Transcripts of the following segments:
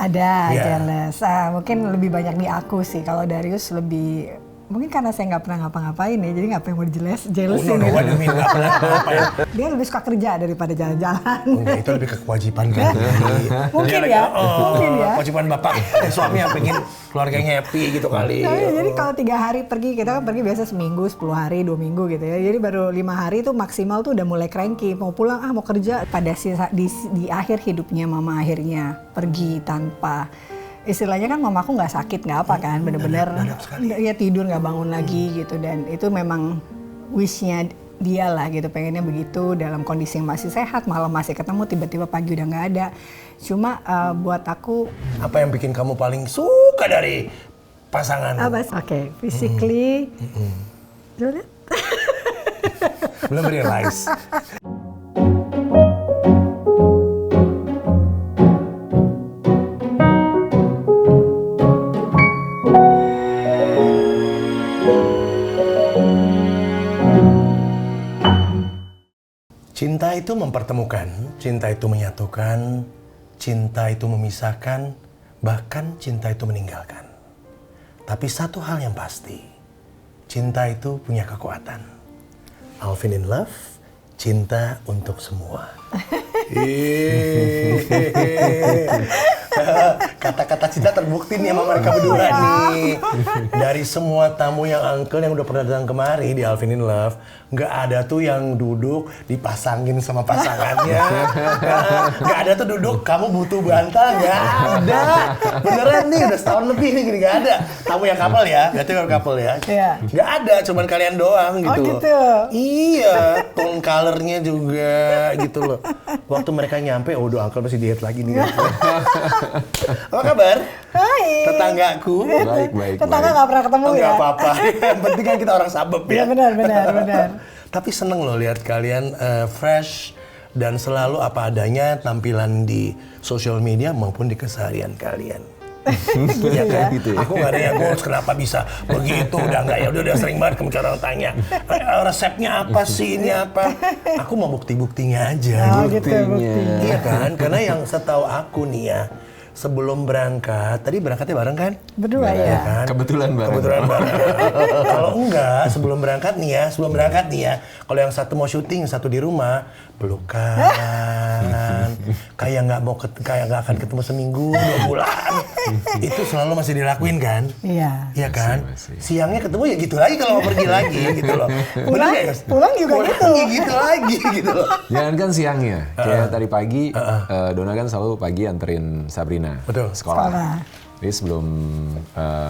Ada, Iya. jealous. Mungkin lebih banyak di aku sih. Kalau Darius lebih, mungkin karena saya nggak pernah ngapa-ngapain ya, jadi ngapain mau jealous No, gitu. what do you mean? Nggak pernah ngapain. Dia lebih suka kerja daripada jalan-jalan. Enggak, itu lebih ke kewajiban kan. Mungkin ya, mungkin ya. Kewajiban bapak, suami yang pengen keluarganya happy gitu kali. Nah, jadi kalau 3 hari pergi, kita kan pergi biasa seminggu, 10 hari, 2 minggu gitu ya. Jadi baru 5 hari itu maksimal tuh udah mulai cranky. Mau pulang, mau kerja. Pada di akhir hidupnya mama akhirnya pergi tanpa, istilahnya kan mamaku nggak sakit, nggak apa kan. Bener-bener ya tidur nggak bangun lagi gitu. Dan itu memang wishnya dia lah gitu, pengennya begitu dalam kondisi yang masih sehat, malam masih ketemu, tiba-tiba pagi udah nggak ada. Cuma buat aku, Apa yang bikin kamu paling suka dari pasangan? Oke, physically, coba lihat. Belum realize. Cinta itu mempertemukan, cinta itu menyatukan, cinta itu memisahkan, bahkan cinta itu meninggalkan. Tapi satu hal yang pasti, cinta itu punya kekuatan. Alvin in Love, cinta untuk semua. Kata-kata cinta terbukti nih sama mereka berdua nih. Dari semua tamu yang uncle yang udah pernah datang kemari di Alvin in Love, nggak ada tuh yang duduk dipasangin sama pasangannya. Nggak ada tuh duduk kamu butuh bantal, nggak ada. Beneran nih udah setahun lebih nih nggak ada. Tamu yang couple ya, berarti kalau couple ya. Iya. Nggak ada, cuman kalian doang gitu. Oh, loh. gitu. Iya, tone colornya juga gitu loh. Waktu mereka nyampe, oh udah uncle masih diet lagi nih. Apa kabar? Hai. Tetanggaku. Baik. Tetangga nggak pernah ketemu Enggak ya? apa-apa. Yang penting kan kita orang sabep Iya ya. benar. Tapi seneng loh lihat kalian fresh dan selalu apa adanya tampilan di social media maupun di keseharian kalian. Iya kan? Gitu ya. Aku nggak ada yang goals kenapa bisa begitu, udah nggak ya udah sering banget kamu orang tanya resepnya apa sih, ini apa, aku mau bukti-buktinya aja. Oh gitu, bukti. Iya kan, karena yang setahu aku nih ya, sebelum berangkat, tadi berangkatnya bareng kan? Berdua ya. Kan? Kebetulan bareng. Kalau enggak, sebelum berangkat nih ya, kalau yang satu mau syuting, satu di rumah, pelukan, kayak nggak akan ketemu seminggu, 2 bulan, itu selalu masih dilakuin kan? Iya. Iya kan? Masih. Siangnya ketemu ya gitu lagi kalau mau pergi lagi gitu loh. Bener nggak, Yos? Pulang juga gitu. Ya gitu lagi gitu loh. Jangan kan siangnya, kayak tadi pagi, Dona kan selalu pagi anterin Sabrina Betul. sekolah. Jadi sebelum,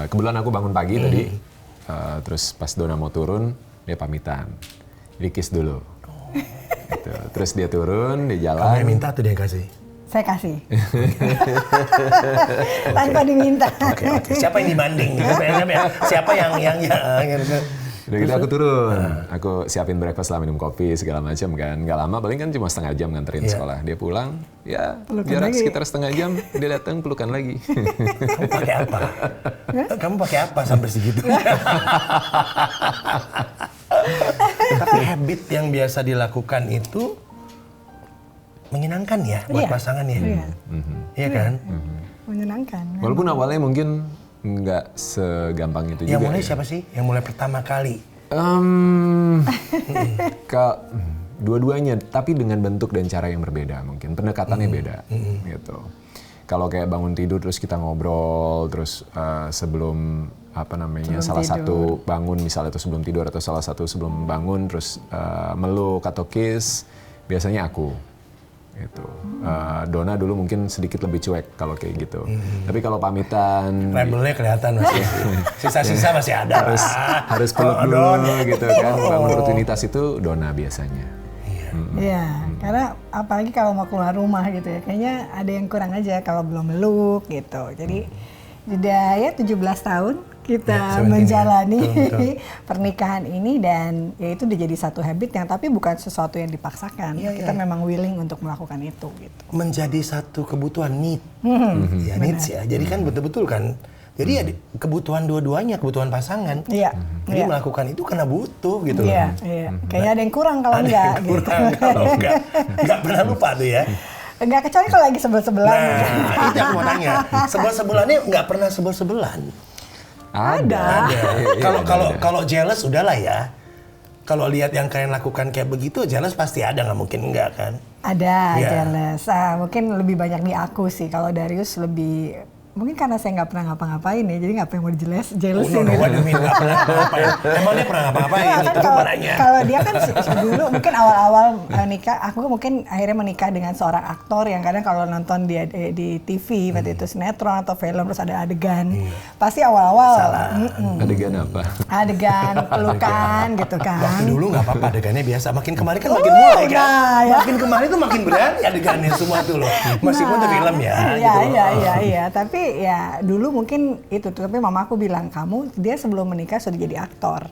kebetulan aku bangun pagi tadi, terus pas Dona mau turun, dia pamitan. Jadi kiss dulu. Gitu. Terus dia turun, dia Kamu jalan. yang minta tuh dia yang kasih. Saya kasih. Tanpa diminta. Oke. Siapa yang dibanding? Siapa yang Udah gitu aku turun, aku siapin breakfast lah, minum kopi segala macam kan. Gak lama, paling kan cuma setengah jam nganterin sekolah. Dia pulang, ya Pelukan jarak lagi. sekitar setengah jam, dia datang pelukan lagi. Kamu pakai apa? Kamu pakai apa sampai segitu? Tapi habit yang biasa dilakukan itu menyenangkan ya buat Iya. pasangan ya. Iya. Iya kan? Menyenangkan. Walaupun awalnya mungkin nggak segampang itu Yang juga. mulai ya. siapa sih? Yang mulai pertama kali? Dua-duanya, tapi dengan bentuk dan cara yang berbeda mungkin. Pendekatannya beda, gitu. Kalau kayak bangun tidur terus kita ngobrol, terus sebelum salah satu bangun, misalnya itu sebelum tidur atau salah satu sebelum bangun, terus meluk atau kiss, biasanya aku. Gitu. Dona dulu mungkin sedikit lebih cuek kalau kayak gitu. Tapi kalau pamitan, Rebelnya kelihatan masih. Sisa-sisa masih ada. harus peluk dulu gitu kan. Bangun rutinitas itu Dona biasanya. Iya, karena apalagi kalau mau keluar rumah gitu ya, kayaknya ada yang kurang aja kalau belum meluk gitu. Jadi udah ya 17 tahun kita 17 menjalani ya. Betul. pernikahan ini, dan ya itu udah jadi satu habit yang tapi bukan sesuatu yang dipaksakan. Kita memang willing untuk melakukan itu gitu. Menjadi satu kebutuhan need. Ya needs ya. Jadi kan betul-betul kan. Jadi ya kebutuhan dua-duanya, kebutuhan pasangan. Iya. Jadi melakukan itu karena butuh gitu Iya, loh. iya. Kayaknya ada yang kurang kalau Ada enggak yang kurang gitu. kalau enggak pernah lupa tuh ya. Enggak, kecuali kalau lagi sebel-sebelan. Nah, itu aku mau tanya. Sebel-sebelannya nggak pernah sebel-sebelan. Ada. Kalau jealous udahlah ya. Kalau lihat yang kalian lakukan kayak begitu, jealous pasti ada, nggak mungkin enggak kan? Ada, Iya. jealous. Mungkin lebih banyak di aku sih. Kalau Darius lebih, mungkin karena saya nggak pernah ngapa-ngapain ya, jadi nggak pengen mau jealous No, ini. what do you mean nggak pernah ngapa-ngapain? Emang dia pernah ngapa-ngapain? Nah, kan Itu marahnya. kalau dia kan dulu mungkin awal-awal nikah, aku mungkin akhirnya menikah dengan seorang aktor yang kadang kalau nonton dia di TV, waktu itu sinetron atau film terus ada adegan, pasti awal-awal Adegan apa? adegan pelukan gitu kan. Waktu dulu nggak apa-apa, adegannya biasa. Makin kemarin kan makin mulai kan? nah, ya. Makin kemarin tuh makin berani adegannya semua tuh loh. Meskipun itu film ya. Iya, gitu loh. iya. Tapi ya dulu mungkin itu tuh. Tapi mama aku bilang, dia sebelum menikah sudah jadi aktor.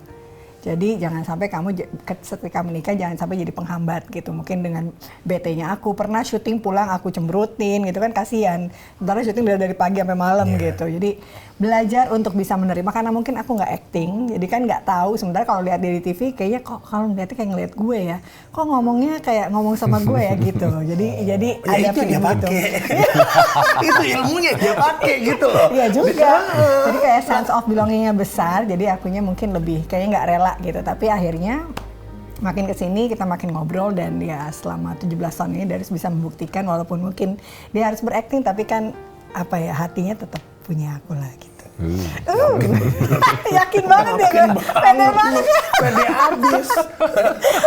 Jadi jangan sampai kamu ketika menikah jangan sampai jadi penghambat gitu. Mungkin dengan BT-nya aku pernah syuting pulang aku cemberutin gitu kan, kasihan. Sementara syuting dari pagi sampai malam gitu. Jadi belajar untuk bisa menerima karena mungkin aku nggak acting, jadi kan nggak tahu. Sementara kalau lihat dia di TV kayaknya kok kalau ngeliatnya kayak ngeliat gue ya, kok ngomongnya kayak ngomong sama gue ya gitu. Jadi Ya ada itu dia feeling gitu. pakai. Itu ilmunya dia pakai gitu loh. Iya juga. Jadi kayak sense of belongingnya besar, jadi akunya mungkin lebih kayaknya nggak rela gitu. Tapi akhirnya makin kesini kita makin ngobrol dan ya selama 17 tahun ini Darius bisa membuktikan walaupun mungkin dia harus berakting tapi kan apa ya hatinya tetap punya aku lah gitu. Yakin banget ya, pede banget ya. Pede abis.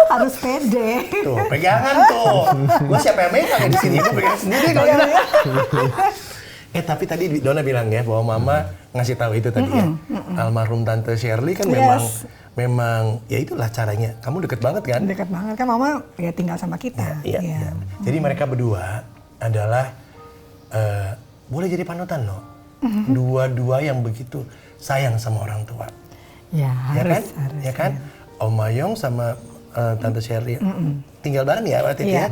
Harus pede. Tuh, pegangan tuh. Gua siapa yang megang di sini? Gua pegang sendiri kalau gitu. Tapi tadi Donna bilang ya bahwa mama ngasih tahu itu tadi ya. Almarhum Tante Shirley kan memang ya itulah caranya. Kamu deket banget kan? Dekat banget kan mama ya tinggal sama kita. Iya. Jadi mereka berdua adalah boleh jadi panutan loh. Dua-dua yang begitu sayang sama orang tua. Ya, harus. Ya kan? Om Mayong sama Tante Shirley tinggal bareng ya waktu itu ya.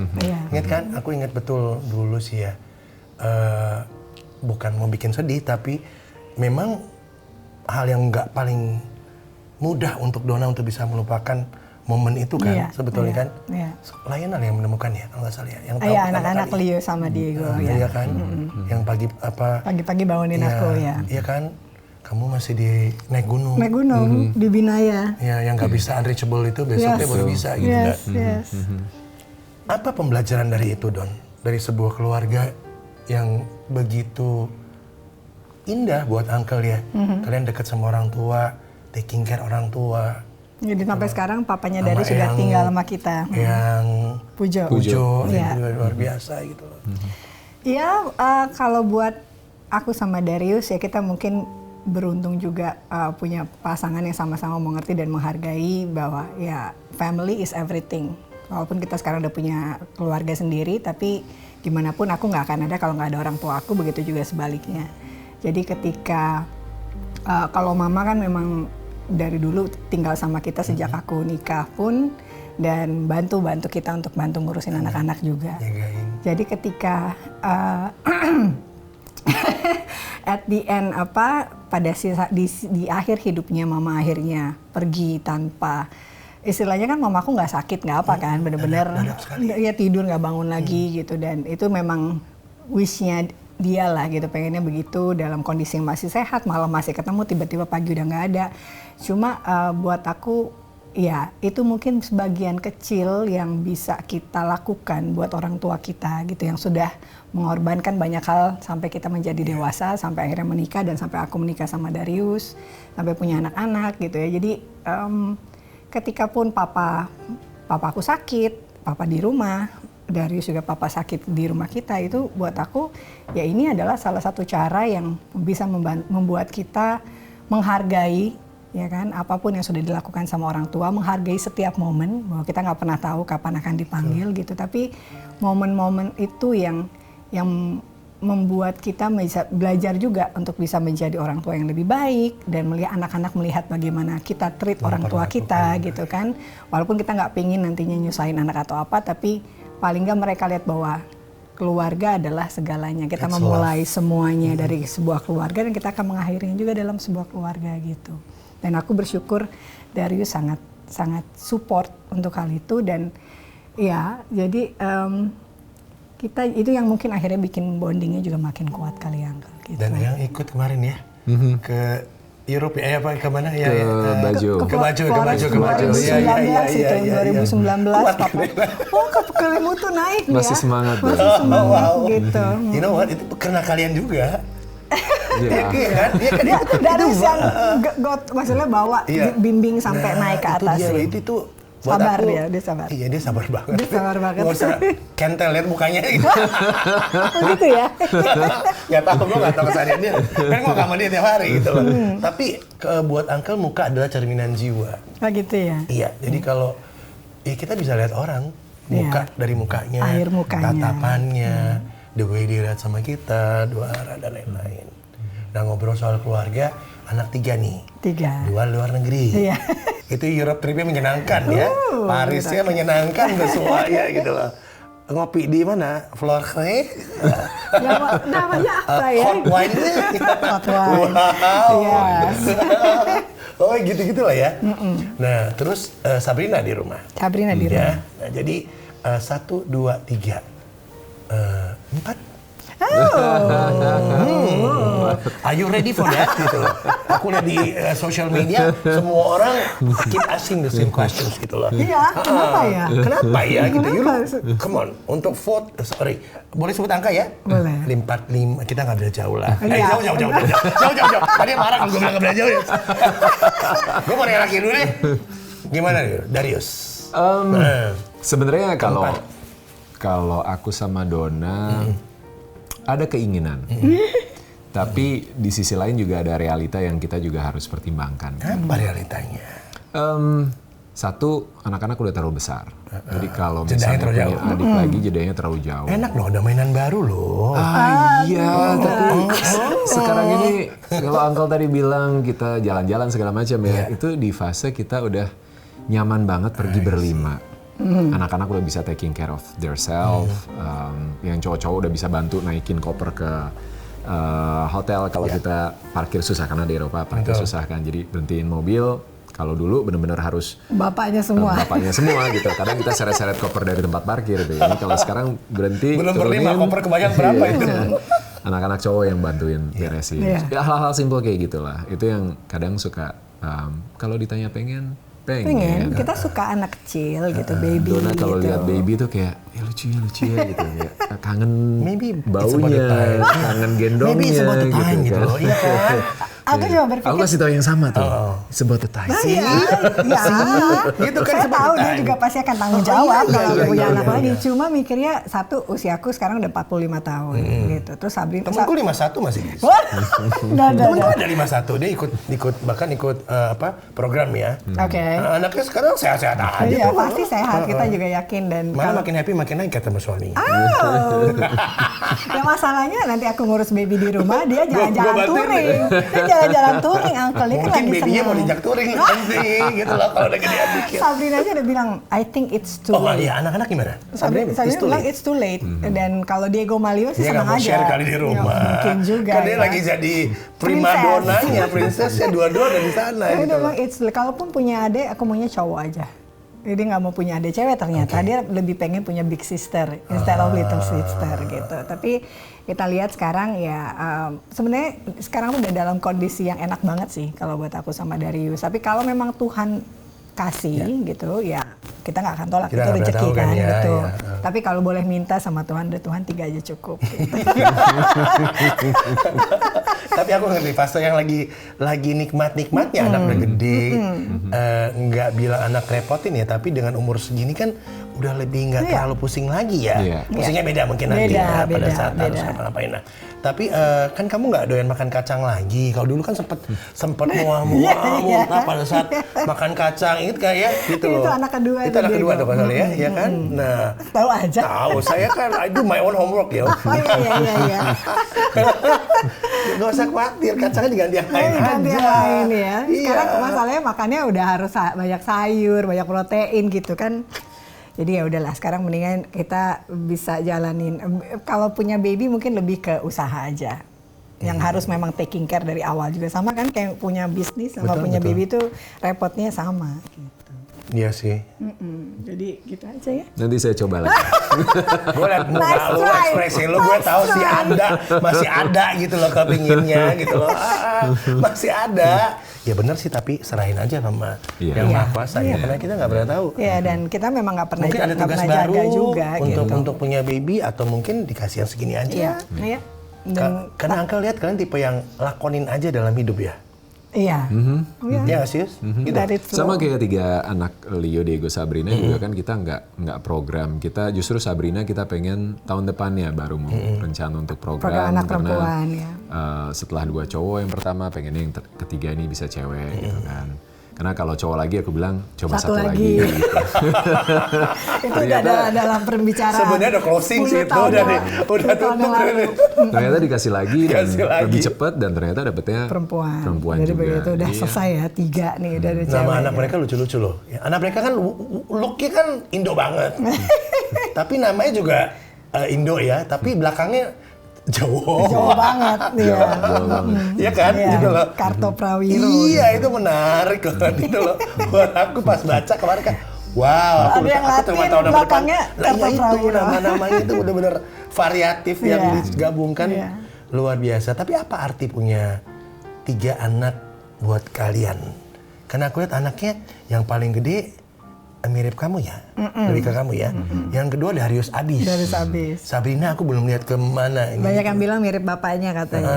Ingat kan? Aku ingat betul dulu sih ya. Bukan mau bikin sedih tapi memang hal yang nggak paling mudah untuk Donna untuk bisa melupakan momen itu kan sebetulnya kan. Lionel yang menemukan ya kalau nggak salah ya. Yang tahu anak-anak Leo sama Diego ya. Iya kan? Yang Pagi-pagi bangunin aku ya. Iya kan? Kamu masih di naik gunung. Naik gunung di Binaya. Ya, yang nggak bisa unreachable itu besoknya baru bisa gitu kan. Yes. Apa pembelajaran dari itu, Don? Dari sebuah keluarga yang begitu indah buat Uncle ya. Kalian dekat sama orang tua, taking care orang tua. Jadi sampai sekarang papanya Darius sudah tinggal sama kita. Yang Pujo. itu Iya. luar biasa gitu loh. Iya, kalau buat aku sama Darius ya kita mungkin beruntung juga punya pasangan yang sama-sama mengerti dan menghargai bahwa ya family is everything. Walaupun kita sekarang udah punya keluarga sendiri, tapi gimana pun aku nggak akan ada kalau nggak ada orang tua aku, begitu juga sebaliknya. Jadi ketika kalau mama kan memang dari dulu tinggal sama kita sejak aku nikah pun dan bantu kita untuk bantu ngurusin anak-anak juga. Jagain. Jadi ketika at the end pada di akhir hidupnya mama akhirnya pergi tanpa istilahnya kan mamaku nggak sakit nggak apa kan bener-bener ya tidur nggak bangun lagi gitu dan itu memang wishnya dia lah gitu pengennya begitu dalam kondisi yang masih sehat malam masih ketemu tiba-tiba pagi udah nggak ada cuma buat aku ya itu mungkin sebagian kecil yang bisa kita lakukan buat orang tua kita gitu yang sudah mengorbankan banyak hal sampai kita menjadi dewasa sampai akhirnya menikah dan sampai aku menikah sama Darius sampai punya anak-anak gitu ya jadi ketika pun papa aku sakit papa di rumah Darius juga papa sakit di rumah kita itu buat aku ya ini adalah salah satu cara yang bisa membuat kita menghargai ya kan apapun yang sudah dilakukan sama orang tua menghargai setiap momen bahwa kita nggak pernah tahu kapan akan dipanggil gitu tapi momen-momen itu yang membuat kita bisa belajar juga untuk bisa menjadi orang tua yang lebih baik dan melihat anak-anak melihat bagaimana kita treat orang tua kita gitu kan walaupun kita nggak pingin nantinya nyusahin anak atau apa tapi paling nggak mereka lihat bahwa keluarga adalah segalanya kita memulai semuanya dari sebuah keluarga dan kita akan mengakhirinya juga dalam sebuah keluarga gitu dan aku bersyukur Darius sangat support untuk hal itu dan ya jadi kita itu yang mungkin akhirnya bikin bondingnya juga makin kuat kali ya Uncle. Gitu. Dan yang ikut kemarin ya ke Europe ya apa ke mana ya? Ke Baju. 2019 itu 2019 Papa. Oh kelimu tuh naik nih ya. Masih semangat. Masih semangat gitu. You know what? Itu karena kalian juga. Iya. Iya kan? Iya kan? Dari yang maksudnya bawa bimbing sampai naik ke atas. Itu buat sabar aku, dia sabar. Iya dia sabar banget. Dia sabar banget. Nggak usah kentel lihat mukanya gitu. Begitu ya. Gak tahu, gue gak tahu kesehariannya. Kan gue gak sama dia tiap hari gitu loh. Tapi buat Uncle muka adalah cerminan jiwa. Oh gitu ya. Iya, jadi kalau kita bisa lihat orang muka dari mukanya, air mukanya, tatapannya, the way dia lihat sama kita, dua arah dan lain-lain. Nah ngobrol soal keluarga, anak 3 nih. 3. 2 luar negeri. Iya. Itu Europe tripnya menyenangkan ya. Parisnya menyenangkan semua ya gitu loh. Ngopi di mana? Florence? Namanya apa ya? Hot wine. Hot wine. Wow. Yes. Oh gitu-gitu lah ya. Nah terus Sabrina di rumah. Sabrina di rumah. Nah jadi 1, 2, 3, 4. Are you ready for that? Gitu loh. Aku lihat di social media semua orang keep asking the same questions gitu loh. Iya, kenapa ya? Kenapa ya gitu? Kenapa? Come on, untuk vote, sorry, boleh sebut angka ya? Boleh. 45, kita nggak beda jauh lah. Iya. Jauh. Tadi marah kalau gue bilang nggak beda jauh ya. Gue mau nanya lagi dulu deh. Gimana Darius? Sebenarnya kalau aku sama Donna ada keinginan. Tapi di sisi lain juga ada realita yang kita juga harus pertimbangkan. Apa realitanya? Satu, anak-anak udah terlalu besar. Jadi kalau Jedanya misalnya terlalu punya adik lagi, jedanya terlalu jauh. Enak loh, ada mainan baru loh. Iya, tapi sekarang ini kalau Uncle tadi bilang kita jalan-jalan segala macam ya, itu di fase kita udah nyaman banget pergi berlima. Anak-anak udah bisa taking care of their self. Yang cowok-cowok udah bisa bantu naikin koper ke hotel kalau kita parkir susah, karena di Eropa parkir susah kan. Jadi berhentiin mobil. Kalau dulu benar-benar harus bapaknya semua gitu. Kadang kita seret-seret koper dari tempat parkir gitu. Jadi kalau sekarang berhenti belum turunin, berlima, koper kebayang berapa itu? Anak-anak cowok yang bantuin beresin. Ya, hal-hal simpel kayak gitulah. Itu yang kadang suka kalau ditanya pengen. Kita suka anak kecil gitu, baby. Donna kalau gitu. lihat baby tuh kayak lucu ya gitu ya. Kangen Maybe baunya, kangen gendongnya Maybe it's about the time gitu loh, iya kan? Aku juga berpikir. Aku kasih tau yang sama tuh. Sebut the time. Iya. Gitu kan Saya tahu dia time. juga pasti akan tanggung jawab kalau punya anak lagi. iya. Cuma mikirnya satu, usiaku sekarang udah 45 tahun gitu. Terus Sabrina. Temenku 51 masih bisa. Temenku ada 51, dia bahkan ikut program ya. Oke. Anaknya sekarang sehat-sehat aja. Iya, tuh. pasti sehat. Kita juga yakin dan Malah makin happy makin naik kata sama suami. Ya masalahnya nanti aku ngurus baby di rumah, dia jalan-jalan bantuin touring. Dia jalan-jalan touring, Uncle. Dia kan Mungkin lagi babynya senang. mau dijak touring nanti gitu loh kalau udah gedean dikit. Sabrina aja udah bilang, I think it's too Oh late. iya, anak-anak gimana? Sabrina bilang it's too late. Dan kalau Diego Malio sih Dia nggak senang mau aja. share kali di rumah. Ya, mungkin juga. Kan dia ya. lagi jadi prima donanya, princessnya dua-dua ada di sana Dia gitu. bilang kalaupun punya adik, aku maunya cowok aja. Jadi nggak mau punya adik cewek ternyata. Dia lebih pengen punya big sister instead of little sister gitu. Tapi kita lihat sekarang ya sebenarnya sekarang udah dalam kondisi yang enak banget sih kalau buat aku sama Darius. Tapi kalau memang Tuhan kasih gitu ya kita nggak akan tolak, Kita itu nggak rezeki pernah tahu kan kan, ya, betul. ya. Tapi kalau boleh minta sama Tuhan, udah Tuhan 3 aja cukup. Gitu. Tapi aku ngerti fase yang lagi nikmatnya anak udah gede, nggak bilang anak repotin ya, tapi dengan umur segini kan udah lebih nggak terlalu pusing lagi ya. Iya. Pusingnya beda mungkin nanti ya pada saat harus ngapa-ngapain. Nah, tapi kan kamu nggak doyan makan kacang lagi. Kalau dulu kan sempet mual-mual pada saat makan kacang, inget gak ya? Gitu loh. Itu anak kedua. Itu anak kedua tuh kali ya, ya kan? Nah, tahu aja. tahu saya kan I do my own homework ya. Oh iya. Gak usah khawatir, kacangnya diganti yang lain Ganti aja. yang lain ya. Sekarang Iya. masalahnya makannya udah harus banyak sayur, banyak protein gitu kan. Jadi ya udahlah, sekarang mendingan kita bisa jalanin. Kalau punya baby mungkin lebih ke usaha aja. Yang harus memang taking care dari awal juga sama kan kayak punya bisnis sama punya baby itu repotnya sama gitu. Iya sih. Jadi gitu aja ya. Nanti saya coba lagi. Gue liat muka Nice lu, try. ekspresi lu, gue tahu sih ada, masih ada gitu loh kepinginnya gitu loh. Masih ada. Ya bener sih, tapi serahin aja sama Iya. yang Iya. Maha Kuasa ya, karena kita nggak pernah tahu. Ya, dan kita memang nggak pernah Mungkin ada nggak tugas pernah baru jaga juga untuk gitu. untuk punya baby, atau mungkin dikasih yang segini aja. Iya, iya. Dan Karena Uncle lihat kalian tipe yang lakonin aja dalam hidup ya. iya. Iya. Iya nggak sih? Gitu. Let it flow. Sama kayak 3 anak Leo, Diego, Sabrina juga kan kita nggak program. Kita justru Sabrina kita pengen tahun depannya baru mau rencana untuk program. Program anak karena perempuan, ya. Setelah 2 cowok yang pertama pengennya yang ketiga ini bisa cewek gitu kan. Karena kalau cowok lagi aku bilang coba satu lagi. Gitu. Itu udah ada dalam pembicaraan. Sebenarnya udah closing 10 sih itu, tahun udah yang- deh, udah 10 tahun yang tutup. lalu. Ternyata dikasih lagi dan Dikasih lagi. lebih cepat dan ternyata dapetnya Perempuan. Jadi juga. begitu udah Jadi, selesai ya 3 nih udah ada cewek. Nama anak ya. mereka lucu-lucu loh. Ya, anak mereka kan looknya kan Indo banget. Tapi namanya juga Indo ya, tapi belakangnya Jawa. Jawa banget, iya. Iya kan? Iya, Gitu loh. Kartoprawiro. Iya, itu menarik loh gitu loh. Buat aku pas baca kemarin kan, wow, Ada yang aku cuma Latin, tahu nama depan. belakangnya Lah iya itu Kartoprawiro. nama-namanya itu benar-benar variatif yang Iya. digabungkan Iya. luar biasa. Tapi apa arti punya 3 anak buat kalian? Karena aku lihat anaknya yang paling gede mirip kamu ya, dari ke kamu ya. Yang kedua Darius Abis. Darius Abis. Sabrina aku belum lihat kemana ini. Banyak yang bilang mirip bapaknya katanya.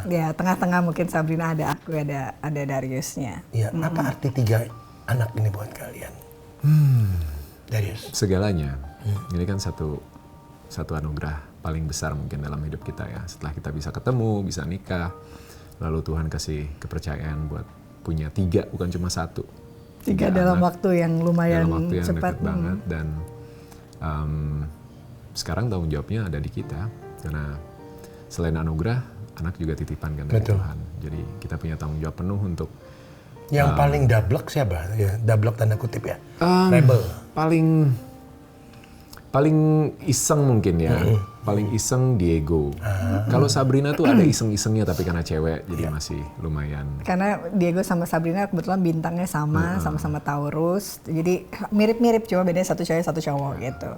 Ya, tengah-tengah mungkin Sabrina ada aku, ada Dariusnya. Iya, apa arti 3 anak ini buat kalian? Darius. segalanya. Ini kan satu anugerah paling besar mungkin dalam hidup kita ya. Setelah kita bisa ketemu, bisa nikah, lalu Tuhan kasih kepercayaan buat punya 3, bukan cuma 1. 3 dalam anak waktu yang lumayan dalam waktu yang cepat. dekat banget dan sekarang tanggung jawabnya ada di kita karena selain anugerah, anak juga titipan kan dari Betul. Tuhan. Jadi kita punya tanggung jawab penuh untuk Yang paling dablek siapa? Ya, dablek tanda kutip ya. Um, Rebel. paling iseng mungkin ya. Paling iseng Diego. Kalau Sabrina tuh ada iseng-isengnya tapi karena cewek jadi masih lumayan. Karena Diego sama Sabrina kebetulan bintangnya sama-sama Taurus. Jadi mirip-mirip, cuma bedanya satu cewek satu cowok gitu.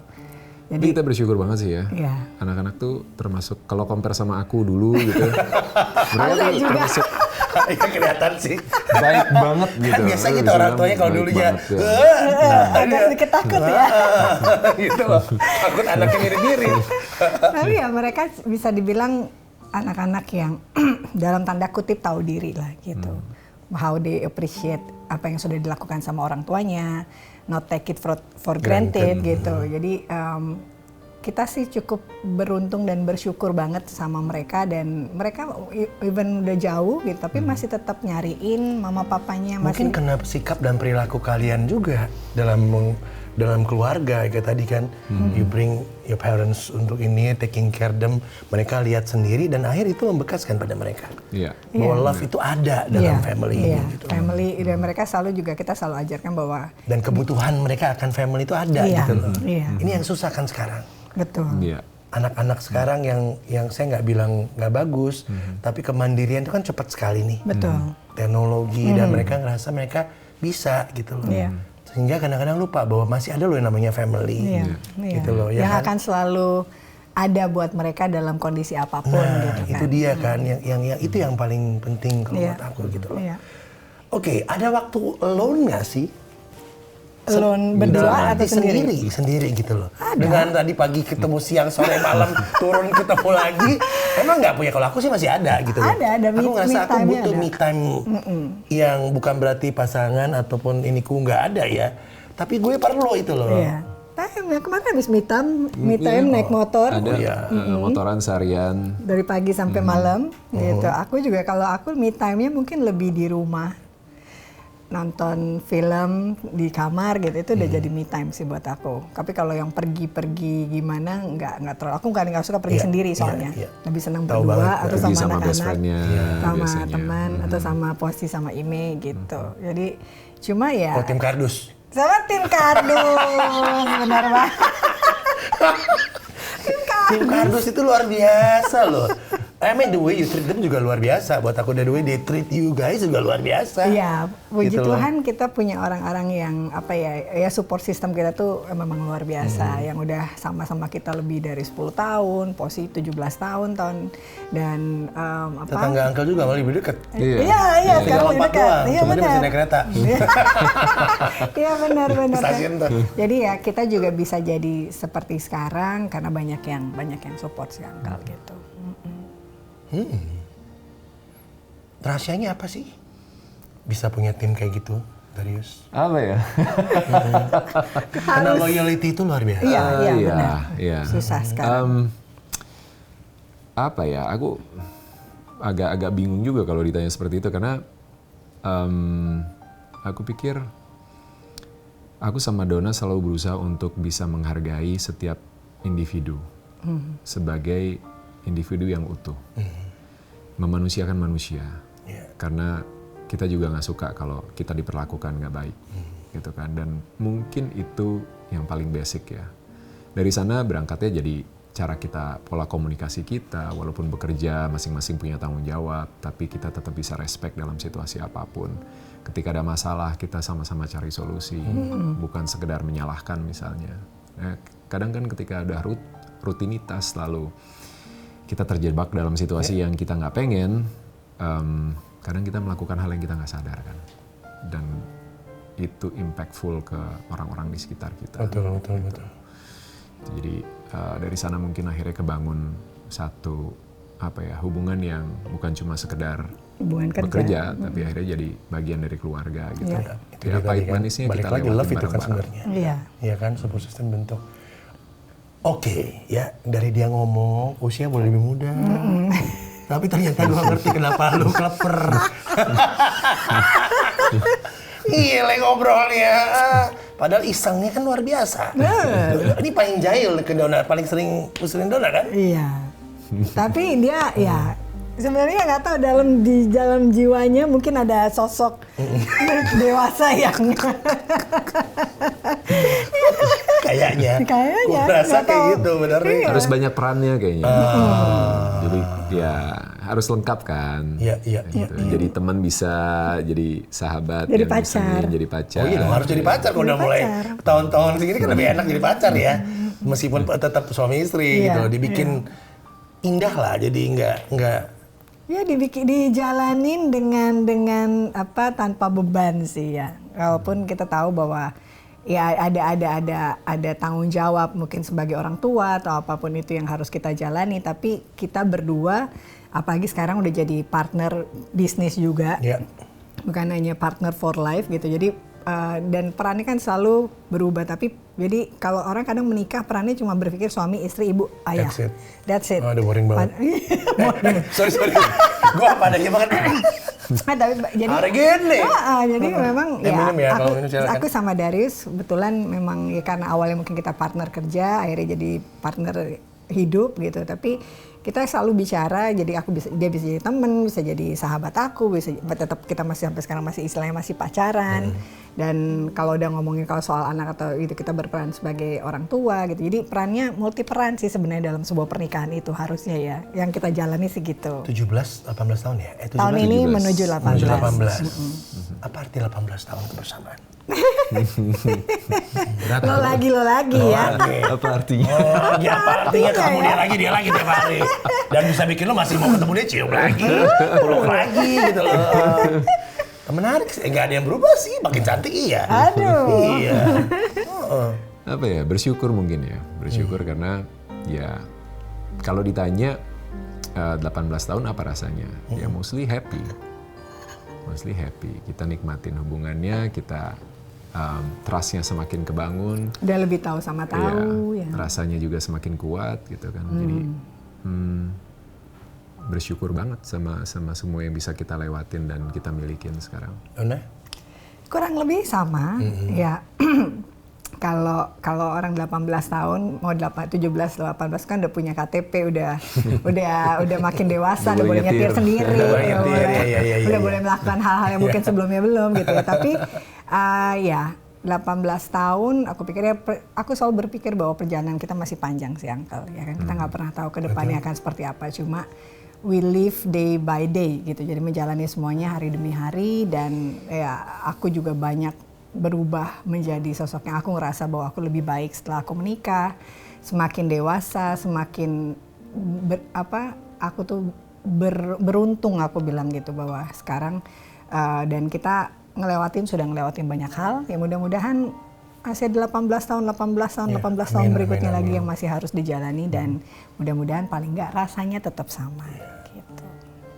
Tapi Jadi kita bersyukur banget sih ya. Iya. Anak-anak tuh termasuk kalau compare sama aku dulu gitu. Mereka tuh termasuk Iya kelihatan sih. baik banget gitu. Kan biasa kita orang tuanya kalau Baik dulunya banget, ya. agak sedikit takut ya. gitu loh. Takut anaknya mirip-mirip. Tapi ya mereka bisa dibilang anak-anak yang dalam tanda kutip tahu diri lah gitu. How they appreciate apa yang sudah dilakukan sama orang tuanya, not take it for granted gitu. Jadi kita sih cukup beruntung dan bersyukur banget sama mereka, dan mereka even udah jauh gitu tapi masih tetap nyariin mama papanya, Mungkin masih karena sikap dan perilaku kalian juga dalam keluarga kayak tadi kan, you bring your parents untuk ini, taking care them, mereka lihat sendiri dan akhir itu membekaskan pada mereka. Iya. Bahwa love itu ada dalam family iya, ini gitu. family, dan mereka selalu juga kita selalu ajarkan bahwa Dan kebutuhan mereka akan family itu ada Iya, gitu loh. iya. Ini yang susah kan sekarang. betul. Iya. Anak-anak sekarang yang saya nggak bilang nggak bagus, tapi kemandirian itu kan cepat sekali nih. Betul. Teknologi dan mereka ngerasa mereka bisa gitu loh. Iya. Sehingga kadang-kadang lupa bahwa masih ada loh yang namanya family. Iya, iya. Gitu loh ya yang kan? akan selalu ada buat mereka dalam kondisi apapun Nah, gitu kan. itu dia kan yang itu yang paling penting kalau Iya. buat aku gitu loh. Iya. Oke, ada waktu alone nggak sih? Alone Dalam berdua arti atau sendiri? sendiri gitu loh. Dengan tadi pagi ketemu siang sore malam turun ketemu lagi, emang nggak punya. Kalau aku sih masih ada gitu loh. Ada Aku me ngerasa aku time-nya butuh ada. me time yang bukan berarti pasangan ataupun iniku nggak ada ya. Tapi gue perlu itu loh. Iya. Ya, kemarin habis me time naik motor Ada motoran seharian. dari pagi sampai malam gitu. Aku juga kalau aku me time-nya mungkin lebih di rumah. Nonton film di kamar gitu, itu udah jadi me time sih buat aku. Tapi kalau yang pergi-pergi gimana nggak terlalu. Aku nggak suka pergi Iya, sendiri iya, soalnya. iya. Lebih senang Tahu berdua banget. atau Pergi sama sama best anak-anak, friend-nya sama biasanya. teman atau sama Posti sama Ime gitu. Jadi cuma ya Oh, tim kardus. sama tim kardus, benar banget. Tim kardus itu luar biasa loh. I mean the way you treat them juga luar biasa. Buat aku the way they treat you guys juga luar biasa. Iya, puji Gitu loh. Tuhan kita punya orang-orang yang apa ya support system kita tuh memang luar biasa. Yang udah sama-sama kita lebih dari 10 tahun, Posi 17 tahun dan apa? Tetangga Uncle juga malah lebih dekat. Iya, sekarang lebih dekat. Iya Cuma dia masih benar. naik kereta. Iya benar. Stasiun tuh. Jadi ya kita juga bisa jadi seperti sekarang karena banyak yang support si Uncle gitu. Rahasianya apa sih? Bisa punya tim kayak gitu, Darius? Apa ya? Karena loyalty itu luar biasa. Iya, Iya, benar. iya. Susah sekarang. Apa ya? Aku agak bingung juga kalau ditanya seperti itu karena aku pikir aku sama Donna selalu berusaha untuk bisa menghargai setiap individu sebagai individu yang utuh, memanusiakan manusia, karena kita juga nggak suka kalau kita diperlakukan nggak baik, gitu kan. Dan mungkin itu yang paling basic ya. Dari sana berangkatnya jadi cara kita, pola komunikasi kita, walaupun bekerja masing-masing punya tanggung jawab, tapi kita tetap bisa respect dalam situasi apapun. Ketika ada masalah kita sama-sama cari solusi, bukan sekedar menyalahkan misalnya. Kadang kan ketika ada rutinitas lalu kita terjebak dalam situasi yang kita nggak pengen, kadang kita melakukan hal yang kita nggak sadar kan, dan itu impactful ke orang-orang di sekitar kita. Betul. Jadi dari sana mungkin akhirnya kebangun satu hubungan yang bukan cuma sekedar Hubungan kerja. bekerja, tapi akhirnya jadi bagian dari keluarga gitu. Iya. Itu Ya, dia pahit tadi kan. manisnya Balik kita lagi lewatin love itu kan bareng-bareng. sebenarnya. Iya. Iya kan, support system bentuk. Oke, ya dari dia ngomong usia boleh lebih muda. Tapi ternyata gue ngerti kenapa lu kleper. Gile ngobrolnya. Padahal isengnya kan luar biasa. Ini paling jahil ke Donna, paling sering usulin Donna kan? Iya. Tapi dia ya sebenarnya nggak tahu di dalam jiwanya mungkin ada sosok dewasa yang Kayaknya. Kayaknya, Gue rasa nggak kayak tahu. gitu bener nih. Harus banyak perannya kayaknya. Jadi ya harus lengkap kan. Iya. Gitu. Jadi teman bisa, jadi sahabat, Jadi yang pacar. bisa jadi pacar. Oh iya dong, harus jadi pacar kalau udah mulai pacar. tahun-tahun segini kan lebih enak jadi pacar ya. Meskipun tetap suami istri Iya, gitu, dibikin indah lah, jadi nggak ya dijalanin dengan apa tanpa beban sih ya. Walaupun kita tahu bahwa ya ada tanggung jawab mungkin sebagai orang tua atau apapun itu yang harus kita jalani, tapi kita berdua apalagi sekarang udah jadi partner bisnis juga. ya. Bukan hanya partner for life gitu. Jadi dan perannya kan selalu berubah, tapi jadi kalau orang kadang menikah perannya cuma berpikir suami, istri, ibu, ayah. That's it. Oh, udah boring banget. sorry. Gua apa adanya banget. Tapi jadi Hari gini. jadi memang ya minum ya, kalau minum silakan. aku sama Darius kebetulan memang ya karena awalnya mungkin kita partner kerja, akhirnya jadi partner hidup gitu. Tapi kita selalu bicara, jadi dia bisa jadi teman, bisa jadi sahabat aku, bisa tetap kita masih sampai sekarang masih istilahnya masih pacaran. Dan kalau udah ngomongin kalau soal anak atau itu kita berperan sebagai orang tua gitu. Jadi perannya multi peran sih sebenarnya dalam sebuah pernikahan itu harusnya ya. Yang kita jalani sih gitu. 17, 18 tahun ya? 17, Tahun ini 17. menuju 18. menuju 18. Apa arti 18 tahun kebersamaan? Lo lagi ya. Apa artinya? Oh, lagi apa artinya ketemu ya. dia lagi tiap hari. Dan bisa bikin lo masih mau ketemu dia, cium lagi, peluk lagi gitu loh. Menarik sih, nggak ada yang berubah sih, makin cantik iya. Aduh. Iya. Apa ya, bersyukur mungkin ya. Bersyukur karena ya kalau ditanya 18 tahun apa rasanya? Ya mostly happy. Mostly happy. Kita nikmatin hubungannya, kita trust-nya semakin kebangun. Udah lebih tahu sama tahu Ya, ya. rasanya juga semakin kuat gitu kan. Jadi bersyukur banget sama semua yang bisa kita lewatin dan kita milikin sekarang. Donna? Kurang lebih sama ya. Kalau orang 18 tahun mau 17 18 kan udah punya KTP, udah makin dewasa, udah boleh nyetir sendiri, udah boleh melakukan hal-hal yang mungkin sebelumnya belum gitu ya. Tapi ya 18 tahun aku selalu berpikir bahwa perjalanan kita masih panjang sih Uncle ya kan. Kita nggak pernah tahu ke depannya akan seperti apa. Cuma we live day by day gitu. Jadi menjalani semuanya hari demi hari, dan ya aku juga banyak berubah menjadi sosok yang aku ngerasa bahwa aku lebih baik setelah aku menikah. Semakin dewasa, semakin aku tuh beruntung, aku bilang gitu, bahwa sekarang dan kita sudah ngelewatin banyak hal. Ya mudah-mudahan masih ada 18 tahun berikutnya lagi yang masih harus dijalani, dan mudah-mudahan paling nggak rasanya tetap sama gitu.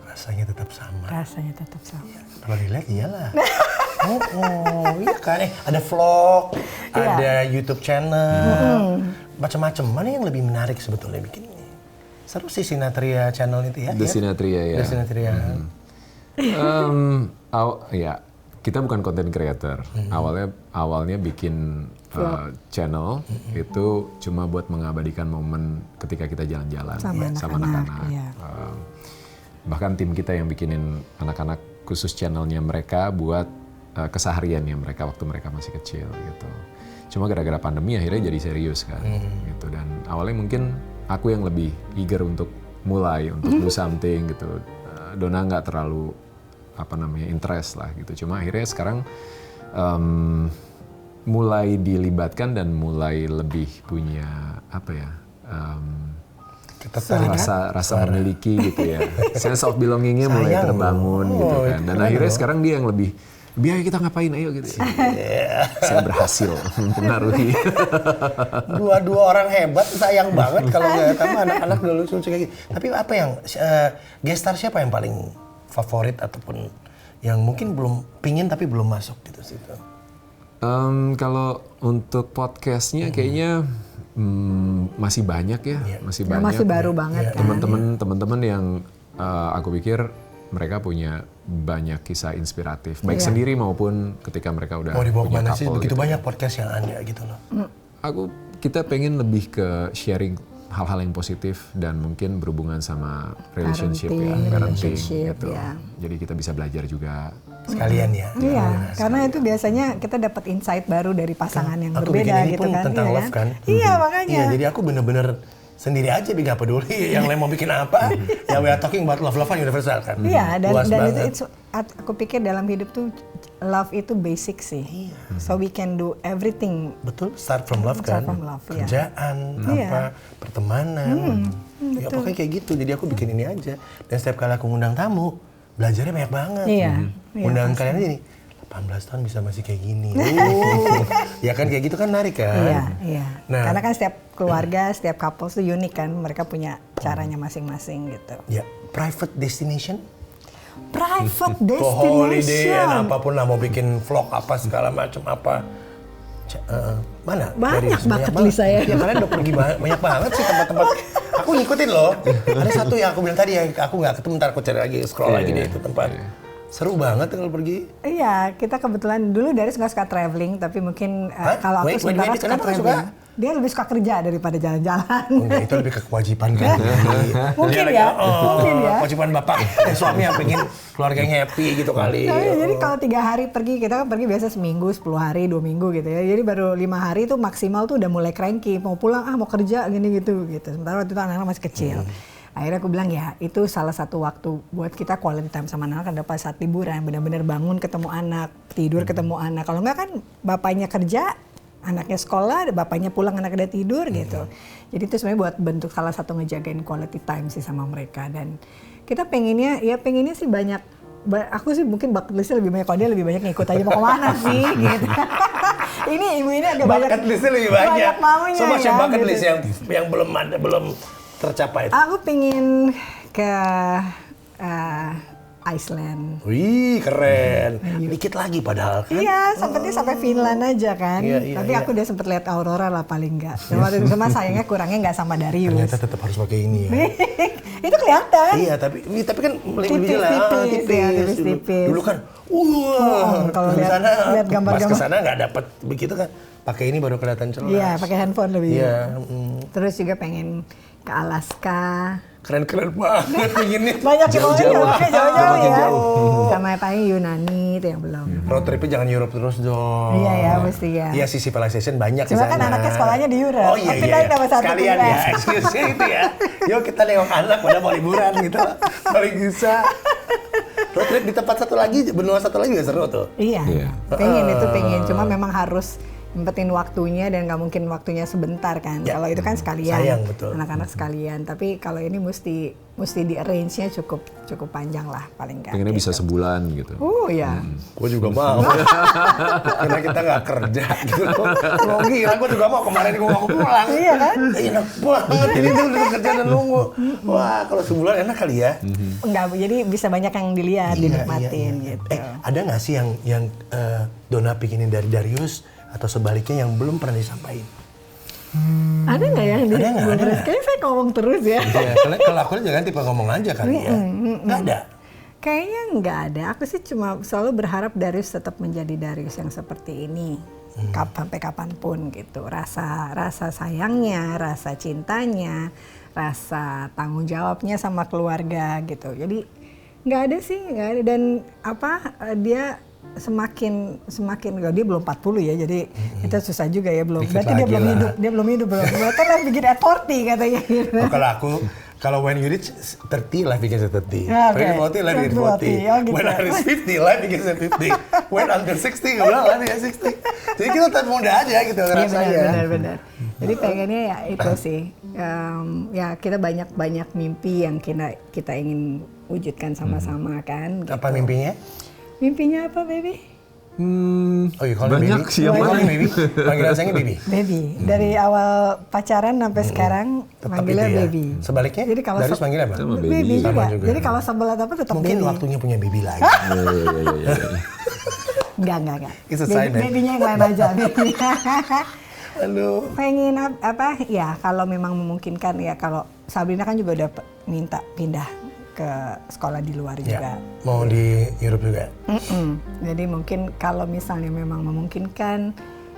Rasanya tetap sama. Rasanya tetap sama. Kalau dilihat iyalah. Iya kan, ada vlog, ada YouTube channel, macam-macam. Mana yang lebih menarik sebetulnya bikin ini? Seru sih Sinatria channel itu ya. The Sinatria ya. The Sinatria. Ya, kita bukan content creator. Awalnya bikin channel itu cuma buat mengabadikan momen ketika kita jalan-jalan sama anak-anak. Iya. Bahkan tim kita yang bikinin anak-anak khusus channelnya mereka buat kesehariannya mereka waktu mereka masih kecil gitu. Cuma gara-gara pandemi akhirnya jadi serius kan gitu, dan awalnya mungkin aku yang lebih eager untuk mulai untuk do something gitu. Dona nggak terlalu interest lah gitu. Cuma akhirnya sekarang mulai dilibatkan dan mulai lebih punya rasa memiliki gitu ya. Sense of belonging-nya mulai terbangun gitu kan. Dan akhirnya sekarang dia yang lebih ayo kita ngapain, ayo gitu. Saya berhasil mempengaruhi. Dua orang hebat, sayang banget kalau nggak tahu anak-anak dulu lucu kayak gitu. Tapi apa yang guest star siapa yang paling favorit ataupun yang mungkin belum pingin tapi belum masuk gitu situ? Kalau untuk podcastnya kayaknya masih banyak ya, masih banyak. Masih baru banget kan. Teman-teman yang aku pikir mereka punya banyak kisah inspiratif, baik sendiri maupun ketika mereka udah punya couple. Sih begitu gitu. Banyak podcast yang ada gitu loh. Kita pengen lebih ke sharing hal-hal yang positif dan mungkin berhubungan sama relationship parenting gitu. Ya. Jadi kita bisa belajar juga. Sekalian ya. Iya, karena itu biasanya kita dapat insight baru dari pasangan yang berbeda gitu kan. Tentang love kan. Iya, makanya. Iya, jadi aku bener-bener sendiri aja gak peduli yang lain mau bikin apa. Ya we are talking about love-lovean universal kan. Iya, dan itu aku pikir dalam hidup tuh love itu basic sih. So we can do everything. Betul, start from love kan. Kerjaan, pertemanan. Ya pokoknya kayak gitu. Jadi aku bikin ini aja. Dan setiap kali aku ngundang tamu, belajarnya banyak banget. Iya. Undang kalian aja nih. 18 tahun bisa masih kayak gini. Ya kan kayak gitu kan menarik kan? Iya. Nah, karena kan setiap keluarga, setiap couple tuh unik kan. Mereka punya caranya masing-masing gitu. Ya, private destination? Private destination. Holiday and apapun lah, mau bikin vlog apa segala macam apa. Mana? Banyak bucket list saya. Ya kalian udah pergi banyak banget sih tempat-tempat. Aku ngikutin loh. Ada satu yang aku bilang tadi, aku nggak ketemu, ntar aku cari lagi, scroll lagi deh itu tempat. Seru banget kalau pergi. Iya, kita kebetulan dulu dari suka traveling, tapi mungkin kalau aku sementara suka traveling. Dia lebih suka kerja daripada jalan-jalan. Enggak, itu lebih ke kewajiban kan. Mungkin ya. Kewajiban bapak, suami yang pengen keluarganya happy gitu kali. Nah, jadi kalau 3 hari pergi, kita kan pergi biasa seminggu, 10 hari, 2 minggu gitu ya. Jadi baru 5 hari itu maksimal tuh udah mulai cranky. Mau pulang, mau kerja gini gitu. Sementara waktu itu anak-anak masih kecil. Akhirnya aku bilang ya itu salah satu waktu buat kita quality time sama anak kan pada saat liburan, benar-benar bangun ketemu anak, tidur ketemu anak. Kalau enggak kan bapaknya kerja, anaknya sekolah, bapaknya pulang, anaknya udah tidur gitu. Jadi itu sebenarnya buat bentuk salah satu ngejagain quality time sih sama mereka. Dan kita pengennya sih banyak, aku sih mungkin bucket listnya lebih banyak, kalau dia lebih banyak ngikut aja mau kemana sih gitu. Ini ibu ini agak banyak. Bucket listnya lebih banyak. Maunya so ya. Bucket list yang belum tercapai. Aku pingin ke Iceland. Wih, keren. Dikit lagi padahal kan. Iya, sempetnya sampai Finland aja kan. Tapi aku udah sempet lihat aurora lah paling enggak. Cuma sayangnya kurangnya nggak sama Darius. Ternyata tetap harus pakai ini ya. Itu kelihatan. Iya, tapi kan lebih jelas. Tipis. Dulu kan, kalau lihat gambar-gambar. Pas kesana nggak dapat begitu kan. Pakai ini baru kelihatan jelas. Iya, pakai handphone lebih. Iya. Terus juga pengen ke Alaska. Keren-keren banget pengennya. Banyak jauh-jauh ya. Jauh. Sama paling Yunani, Masih yang belum. Road tripnya jangan Europe terus dong. Iya ya, mesti ya. Iya sih, civilization banyak di Cuma sana. kan anaknya sekolahnya di Europe. Oh iya, Tapi iya. kan nama satu Sekalian ya, tugas. excuse-nya itu ya. Yuk kita nengok anak udah mau liburan gitu. Paling bisa. Road trip di tempat satu lagi, benua satu lagi juga seru tuh. Iya, Iya. pengen. Cuma memang harus nyempetin waktunya dan nggak mungkin waktunya sebentar kan. Ya. Kalau itu kan sekalian, Sayang, betul. anak-anak sekalian. Tapi kalau ini mesti di arrange-nya cukup panjang lah paling nggak. Pengennya bisa gitu. sebulan gitu. Ya. Gue juga mau. Karena kita nggak kerja gitu. Lo gila, gue juga mau. Kemarin gue mau pulang. Iya kan? Enak banget. Ini tuh udah kerja dan nunggu. Wah, kalau sebulan enak kali ya. Enggak, jadi bisa banyak yang dilihat, Iya, dinikmatin iya. gitu. Ada nggak sih yang Donna pinginin dari Darius atau sebaliknya yang belum pernah disampaikan? Ada nggak ya? Ada nggak? Kayaknya saya ngomong terus ya. Iya, kalau aku jangan tipe ngomong aja kali ya. Nggak ada. Kayaknya nggak ada. Aku sih cuma selalu berharap Darius tetap menjadi Darius yang seperti ini. Sampai kapanpun gitu. Rasa sayangnya, rasa cintanya, rasa tanggung jawabnya sama keluarga gitu. Jadi nggak ada sih, nggak ada. Dan dia semakin dia belum 40 ya, jadi itu susah juga ya, belum. Dikit Berarti dia lagi belum lah. hidup, Berarti life begin at 40 katanya gitu. Oh, kalau when you reach 30, life begins at 30. Ya, When oke. 40, life begins at 40. Oh, gitu. When I reach 50, life begins at 50. When under 60, gue bilang life begins at 60. Jadi kita tetap muda aja gitu Iya rasanya. benar. Jadi pengennya ya itu sih, ya kita banyak mimpi yang kita ingin wujudkan sama-sama kan. Gitu. Apa mimpinya? Mimpinya apa, baby? Oh, you call me Banyak baby? sih yang You call me mana. baby? Panggilan sayangnya baby? Baby. Dari awal pacaran sampai sekarang Tetap manggilnya itu ya? baby. Sebaliknya? Jadi kalau Darius manggilnya apa? Sama baby, baby. juga. Sama juga. Jadi kalau sebelah apa tetap Mungkin baby. waktunya punya baby lagi. Iya. Enggak. It's a sign, man. Babynya yang lain aja. Baby. Aduh. Pengen apa? Ya kalau memang memungkinkan ya, kalau Sabrina kan juga udah minta pindah ke sekolah di luar juga. Ya, mau di Europe juga? Jadi mungkin kalau misalnya memang memungkinkan,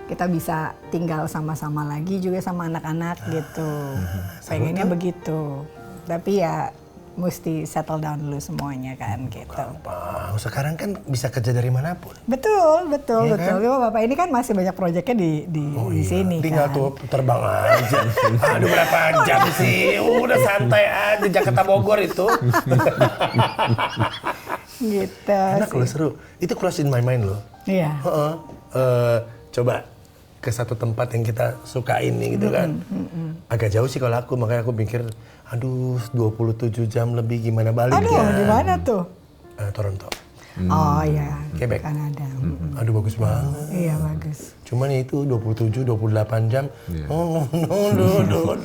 kita bisa tinggal sama-sama lagi juga sama anak-anak gitu. Pengennya begitu. Tapi ya mesti settle down dulu semuanya kan gitu. Gampang. Sekarang kan bisa kerja dari manapun. Betul. Iya kan? Cuma Bapak ini kan masih banyak proyeknya di sini Tinggal kan. tuh terbang aja. Aduh, berapa jam sih? Udah santai aja Jakarta Bogor itu. Gitu. Enak loh, seru. Itu cross in my mind loh. Iya. Coba ke satu tempat yang kita sukain nih gitu kan. Agak jauh sih kalau aku, makanya aku pikir, aduh 27 jam lebih gimana baliknya. Aduh, di mana tuh? Toronto. Oh iya, Quebec. Kanada. Aduh bagus banget. Iya bagus. Cuman itu 27, 28 jam. No.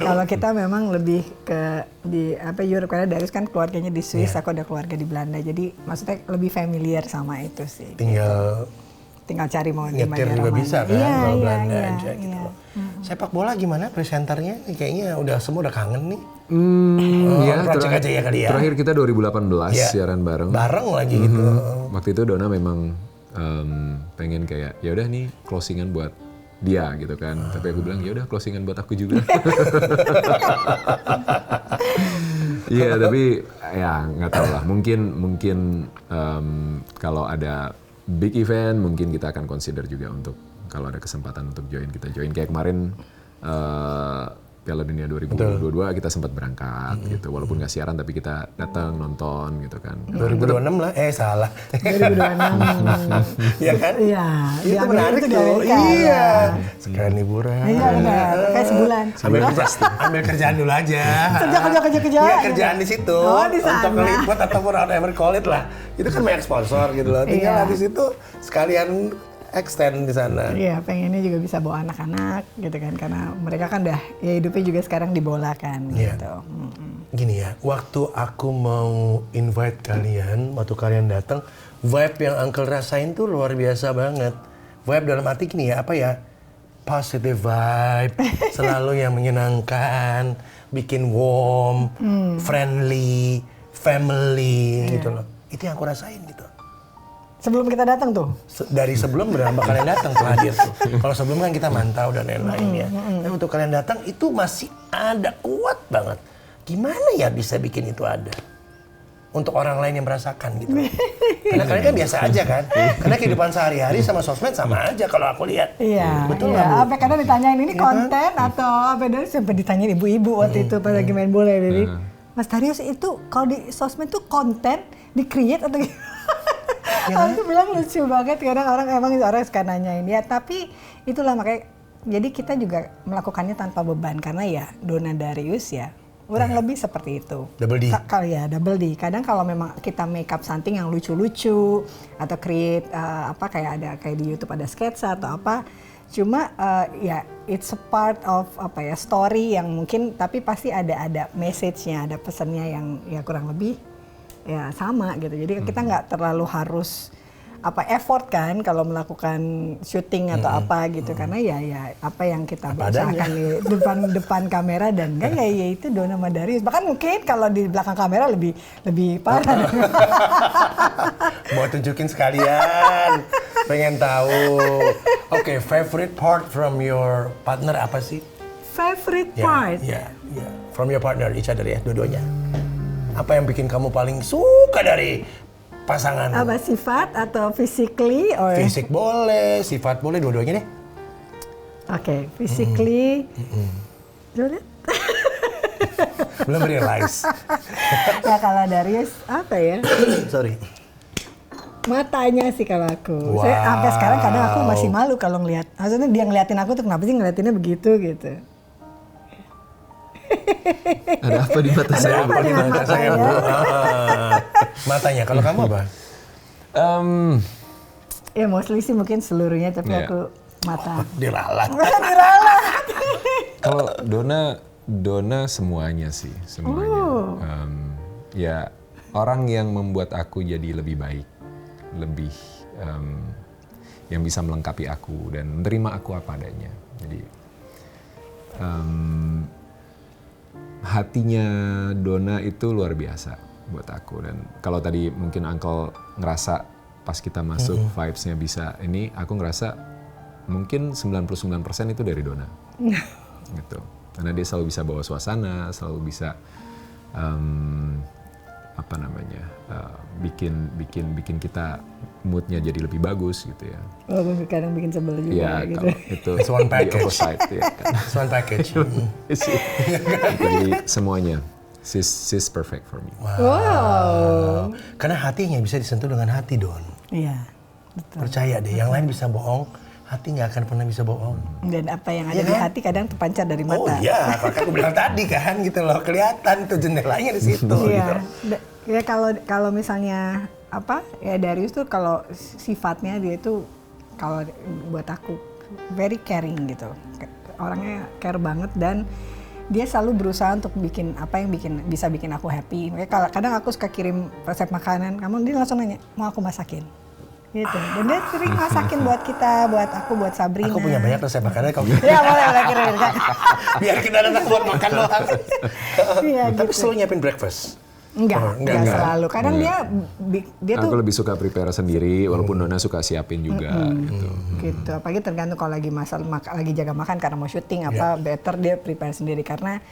Kalau kita memang lebih ke di Europe, karena Darius kan keluarganya di Swiss, aku ada keluarga di Belanda. Jadi maksudnya lebih familiar sama itu sih. Tinggal cari mau di Nyetir daerah juga mana. bisa kan, Iya, kalau Belanda iya, aja gitu iya. loh. Sepak bola gimana presenternya? Kayaknya semua udah kangen nih. Project aja ya kali ya. Terakhir kita 2018 Iya. siaran bareng. Bareng lagi gitu. Waktu itu Donna memang pengen kayak ya udah nih closingan buat dia gitu kan. Tapi aku bilang ya udah closingan buat aku juga. Iya, tapi ya nggak tahu lah. Mungkin kalau ada big event mungkin kita akan consider juga untuk kalau ada kesempatan untuk kita join kayak kemarin Piala Dunia 2022 kita sempat berangkat gitu, walaupun nggak siaran tapi kita datang nonton gitu kan. 2026 lah, salah. 2026. Iya kan? Iya. Itu menarik di tuh. Amerika, Iya. ya. Sekarang liburan. Iya benar, kayak sebulan. Ambil kerjaan dulu aja. Kerja. Iya, kerjaan di situ. Oh, di sana. Untuk ngeliput ataupun whatever call it lah. Itu kan banyak sponsor gitu loh. Tinggal Iya. habis itu sekalian extend di sana. Iya, pengennya juga bisa bawa anak-anak gitu kan, karena mereka kan udah ya hidupnya juga sekarang di bola kan gitu. Gini ya, waktu aku mau invite kalian, waktu kalian datang, vibe yang Uncle rasain tuh luar biasa banget. Vibe dalam arti gini ya, apa ya? Positive vibe, selalu yang menyenangkan, bikin warm, friendly, family gitu loh. Itu yang aku rasain gitu. Sebelum kita datang tuh. Dari sebelum berapa kalian datang tuh hadir tuh. Kalau sebelum kan kita mantau dan lain-lain ya. Tapi untuk kalian datang itu masih ada kuat banget. Gimana ya bisa bikin itu ada? untuk orang lain yang merasakan gitu. Karena kalian kan biasa aja kan. Karena kehidupan sehari-hari sama sosmed sama aja kalau aku lihat. Iya, betul iya. nggak, Bu? Apa kadang ditanyain ini konten atau apa, dari sampai ditanyain ibu-ibu waktu itu pas lagi main bola, jadi Mas Darius itu kalau di sosmed tuh konten di-create atau aku bilang lucu banget, kadang orang suka nanyain ya, tapi itulah makanya jadi kita juga melakukannya tanpa beban karena ya Donna Darius ya kurang lebih seperti itu. Double D. Ya double D. Kadang kalau memang kita make up something yang lucu-lucu atau create kayak di YouTube ada sketsa atau apa, cuma ya it's a part of story yang mungkin tapi pasti ada message-nya, ada pesannya yang ya kurang lebih ya sama gitu. Jadi kita nggak terlalu harus effort kan kalau melakukan syuting atau apa gitu, karena ya apa yang kita usahakan di depan kamera dan enggak ya itu Donna sama Darius. Bahkan mungkin kalau di belakang kamera lebih parah. Mau tunjukin sekalian, pengen tahu. Oke, favorite part from your partner apa sih? Favorite part? Ya. From your partner, each other ya, dua-duanya. Apa yang bikin kamu paling suka dari pasangan? Apa, sifat atau physically? Or? Fisik boleh, sifat boleh, dua-duanya deh. Oke, physically. Belum realize. Ya kalau Darius apa ya? Sorry. Matanya sih kalau aku. Wow. Saya sampai sekarang kadang aku masih malu kalau ngelihat. Maksudnya dia ngeliatin aku tuh kenapa sih ngeliatinnya begitu gitu. Ada apa di mata saya? Apa di mata saya, Bu? Matanya, kalau kamu apa? Ya mostly sih mungkin seluruhnya, tapi aku mata. Diralat. Kalau Donna semuanya sih, semuanya. Ya orang yang membuat aku jadi lebih baik, lebih yang bisa melengkapi aku dan menerima aku apa adanya. Jadi hatinya Donna itu luar biasa buat aku, dan kalau tadi mungkin Uncle ngerasa pas kita masuk vibes-nya bisa ini, aku ngerasa mungkin 99% itu dari Donna. Gitu. Karena dia selalu bisa bawa suasana, selalu bisa bikin kita moodnya jadi lebih bagus gitu ya. Oh, kadang bikin sebel juga ya, gitu. Itu It's one package. ya, kan? It's one package. Jadi semuanya, she's perfect for me. Wow. Karena hatinya bisa disentuh dengan hati, Don. Iya, betul. Percaya deh, yang lain bisa bohong, hati nggak akan pernah bisa bohong. Dan apa yang ada di hati kadang terpancar dari mata. Oh iya, kakak aku bilang tadi kan gitu loh, kelihatan tuh jendelanya di situ. Iya. Gitu. Ya kalau misalnya Darius tuh kalau sifatnya dia tuh kalau buat aku very caring gitu. Orangnya care banget dan dia selalu berusaha untuk bikin apa yang bisa bikin aku happy. Makanya kadang aku suka kirim resep makanan, dia langsung nanya, "Mau aku masakin?" Gitu. Dan dia sering masakin buat kita, buat aku, buat Sabrina. Aku punya banyak resep makanan kau. Ya boleh kirim. Biar kita datang buat makan doang. Iya, Tapi gitu. selalu nyiapin breakfast. Enggak selalu. Kadang dia tuh aku lebih suka prepare sendiri, walaupun Donna suka siapin juga gitu. Gitu. Apalagi tergantung kalau lagi lagi jaga makan karena mau syuting better dia prepare sendiri karena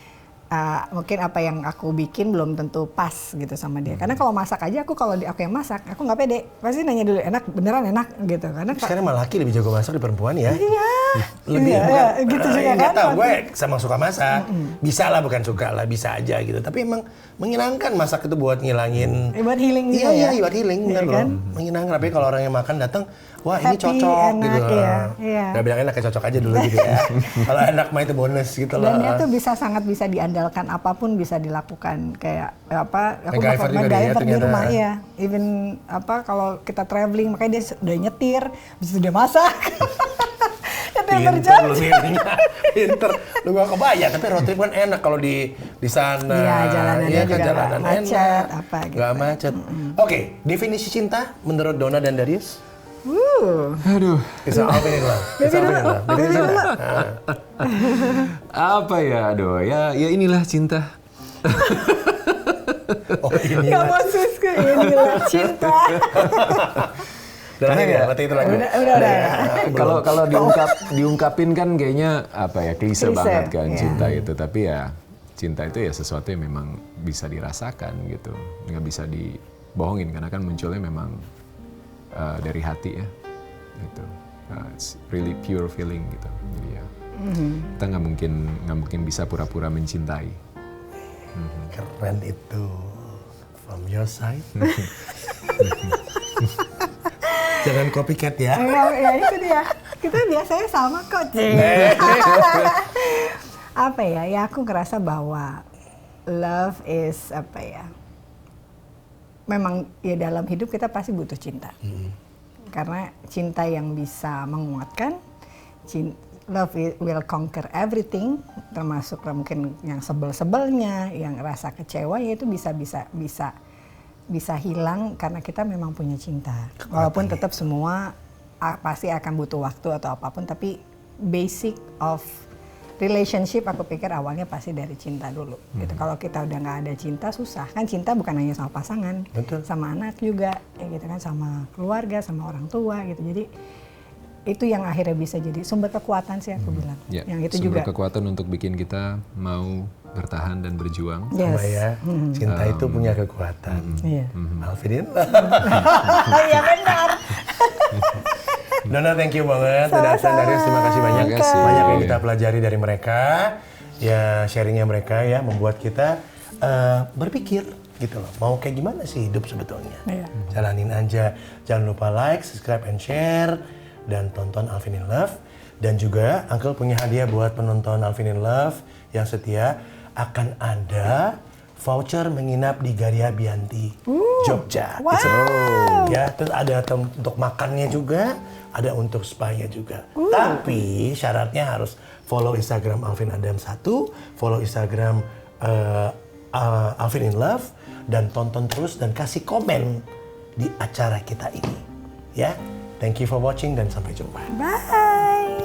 mungkin apa yang aku bikin belum tentu pas gitu sama dia. Karena kalau masak aja aku yang masak, aku nggak pede. Pasti nanya dulu beneran enak gitu. Karena sekarang malah laki lebih jago masak di perempuan ya. Iya. Lebih gitu juga kan. Nggak tahu, gue sama suka masak. Bisa lah, bukan suka lah, bisa aja gitu. Tapi emang menyenangkan masak itu buat ngilangin. Buat healing juga ya. Iya, buat healing bener loh. Menyenangkan. Tapi kalau orang yang makan datang, wah ini Happy, cocok enak, gitu. Iya. Gak bilang enak, kayak cocok aja dulu gitu ya. Kalau enak mah itu bonus gitu loh. Dan dia tuh sangat bisa diandalkan, apapun bisa dilakukan kayak aku MacGyver juga dia di ternyata. rumah ya. Even kalau kita traveling makanya dia udah nyetir, habis itu dia masak. Nyetir Pinter lu milihnya, pinter. Lu gak kebayang, tapi road trip kan enak kalau di sana. Iya, jalanannya juga jalanan nggak macet, enak. apa gitu. Gak macet. Oke, definisi cinta menurut Donna dan Darius? Aduh, It's all in love. It's all in love. Definisi cinta. apa ya, ya inilah cinta. Oh ini Gak mau inilah cinta. Karena ya, berarti itu lagi. Kalau diungkapin kan kayaknya apa ya, klise banget kan iya. cinta itu. Tapi ya cinta itu ya sesuatu yang memang bisa dirasakan gitu, nggak bisa dibohongin karena kan munculnya memang dari hati ya, gitu. It's really pure feeling gitu. Jadi ya kita nggak mungkin bisa pura-pura mencintai. Keren itu. From your side. Jangan copycat ya. Ya itu dia. Kita biasanya sama kok, Cing. Apa ya? Ya aku ngerasa bahwa love is apa ya? Memang ya dalam hidup kita pasti butuh cinta. Karena cinta yang bisa menguatkan, love will conquer everything, termasuk mungkin yang sebel-sebelnya, yang rasa kecewa, ya itu bisa hilang karena kita memang punya cinta. Walaupun tetap semua pasti akan butuh waktu atau apapun, tapi basic of relationship aku pikir awalnya pasti dari cinta dulu. Gitu. Kalau kita udah nggak ada cinta susah. Kan cinta bukan hanya sama pasangan, Betul. sama anak juga, ya gitu kan, sama keluarga, sama orang tua gitu. Jadi itu yang akhirnya bisa jadi sumber kekuatan sih aku bilang. Ya, Yang itu sumber juga kekuatan untuk bikin kita mau bertahan dan berjuang. yes. Sama ya, cinta itu punya kekuatan. Iya. Alvin. Iya benar. Donna, thank you banget. Darius, terima kasih banyak. Terima kasih. Banyak yang kita pelajari dari mereka. Ya, sharingnya mereka ya membuat kita berpikir gitu loh. Mau kayak gimana sih hidup sebetulnya? Iya. Jalanin aja. Jangan lupa like, subscribe, and share. Dan tonton Alvin in Love. Dan juga Uncle punya hadiah buat penonton Alvin in Love yang setia. Akan ada voucher menginap di Garia Bianti, Jogja. Wow. Ya, terus ada untuk makannya juga, ada untuk spa-nya juga. Tapi syaratnya harus follow Instagram Alvin Adam 1, follow Instagram Alvin in Love, dan tonton terus dan kasih komen di acara kita ini. Ya, thank you for watching dan sampai jumpa. Bye.